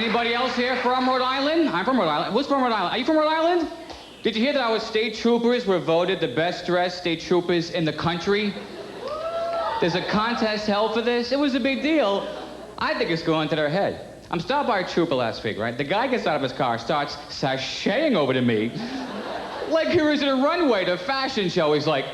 Anybody else here from Rhode Island? I'm from Rhode Island. Who's from Rhode Island? Are you from Rhode Island? Did you hear that our state troopers were voted the best dressed state troopers in the country? There's a contest held for this. It was a big deal. I think it's going to their head. I'm stopped by a trooper last week, right? The guy gets out of his car, starts sashaying over to me like he was at a runway to a fashion show. He's like,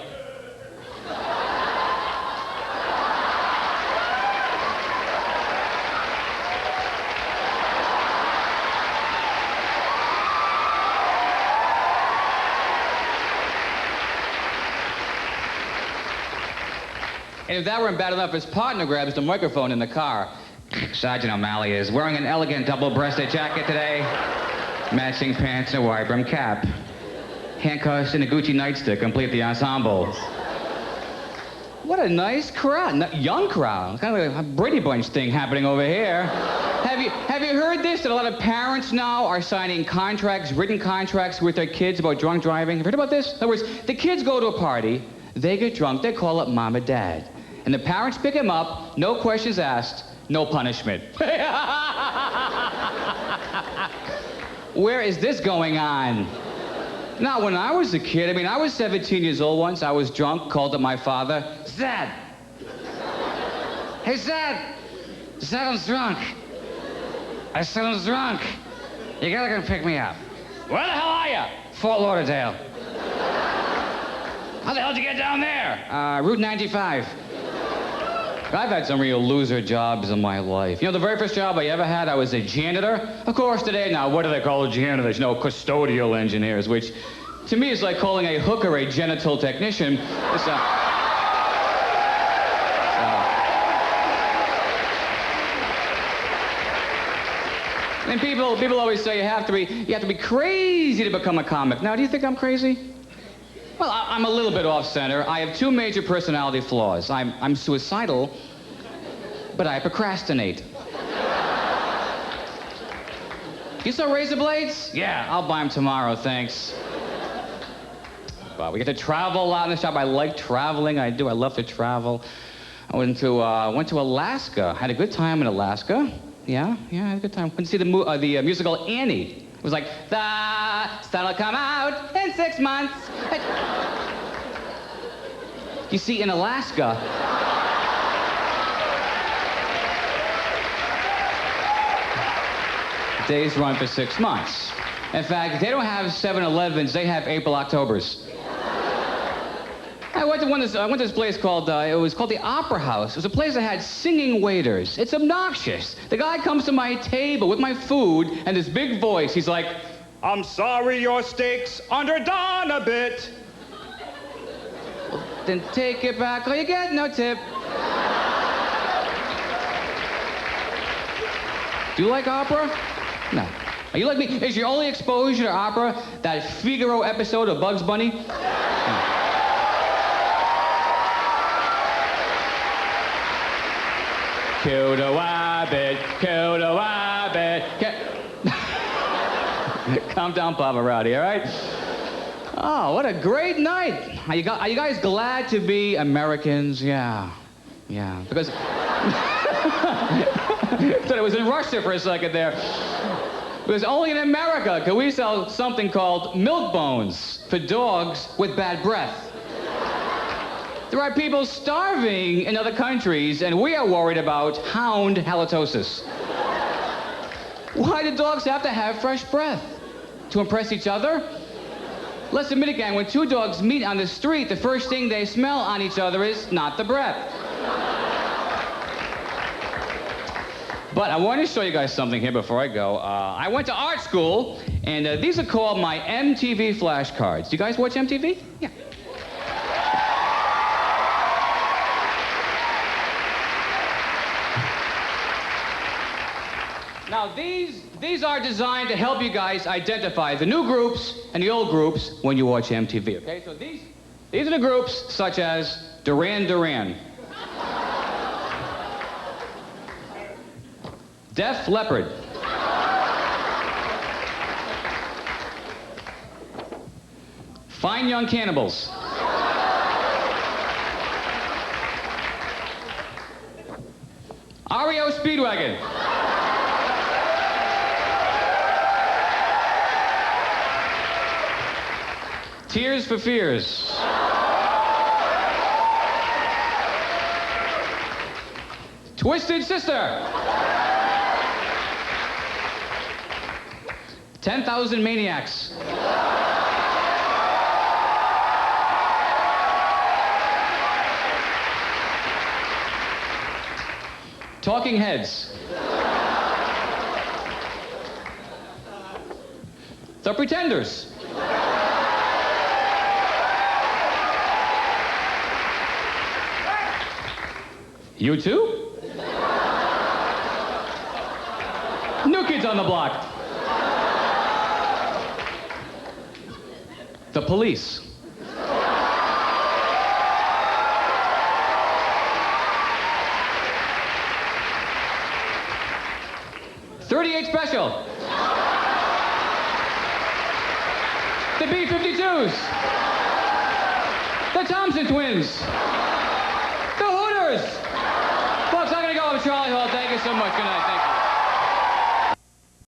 and if that weren't bad enough, his partner grabs the microphone in the car. Sergeant O'Malley is wearing an elegant double-breasted jacket today, matching pants and a wide brim cap. Handcuffs and a Gucci nightstick complete the ensemble. What a nice crowd, young crowd. It's kind of like a Brady Bunch thing happening over here. Have you heard this? That a lot of parents now are signing contracts, written contracts with their kids about drunk driving. Have you heard about this? In other words, the kids go to a party, they get drunk, they call up mom or dad. And the parents pick him up, no questions asked, no punishment. Where is this going on? Now, when I was a kid, I was 17 years old once. I was drunk, called up my father. Zed! Hey, Zed! I'm drunk. I said I'm drunk. You gotta come pick me up. Where the hell are you? Fort Lauderdale. How the hell did you get down there? Route 95. I've had some real loser jobs in my life. You know, the very first job I ever had, I was a janitor. Of course, today, now, what do they call janitors? Custodial engineers, which to me is like calling a hooker a genital technician. And people always say you have to be crazy to become a comic. Now, do you think I'm crazy? Well, I'm a little bit off-center. I have two major personality flaws. I'm suicidal, but I procrastinate. You saw Razor Blades? Yeah, I'll buy them tomorrow, thanks. Well, we get to travel a lot in the shop. I like traveling. I do. I love to travel. I went to Alaska. Had a good time in Alaska. Yeah, I had a good time. Went to see the musical Annie. It was like, the sun will come out in 6 months. You see, in Alaska, days run for 6 months. In fact, they don't have 7-Elevens, they have April-Octobers. I went to this place called, it was called the Opera House. It was a place that had singing waiters. It's obnoxious. The guy comes to my table with my food and this big voice. He's like, I'm sorry your steak's underdone a bit. Well, then take it back or you get no tip. Do you like opera? No. Are you like me? Is your only exposure to opera that Figaro episode of Bugs Bunny? No. Kill the wabbit, kill the wabbit. Calm down, Pavarotti, all right? Oh, what a great night. Are you guys glad to be Americans? Yeah. Because thought it was in Russia for a second there. Because only in America can we sell something called milk bones for dogs with bad breath. There are people starving in other countries, and we are worried about hound halitosis. Why do dogs have to have fresh breath? To impress each other? Let's admit again, when two dogs meet on the street, the first thing they smell on each other is not the breath. But I want to show you guys something here before I go. I went to art school, and these are called my MTV flashcards. Do you guys watch MTV? Yeah. Now, these are designed to help you guys identify the new groups and the old groups when you watch MTV, okay? So these are the groups such as Duran Duran, Def Leppard, Fine Young Cannibals, REO Speedwagon, Tears for Fears. Twisted Sister. 10,000 Maniacs. Talking Heads. The Pretenders. You too? New Kids on the Block. The Police. .38 Special. The B-52s. The Thompson Twins. The Hooters. Folks, I'm gonna go with Charlie Hall. Thank you so much. Good night.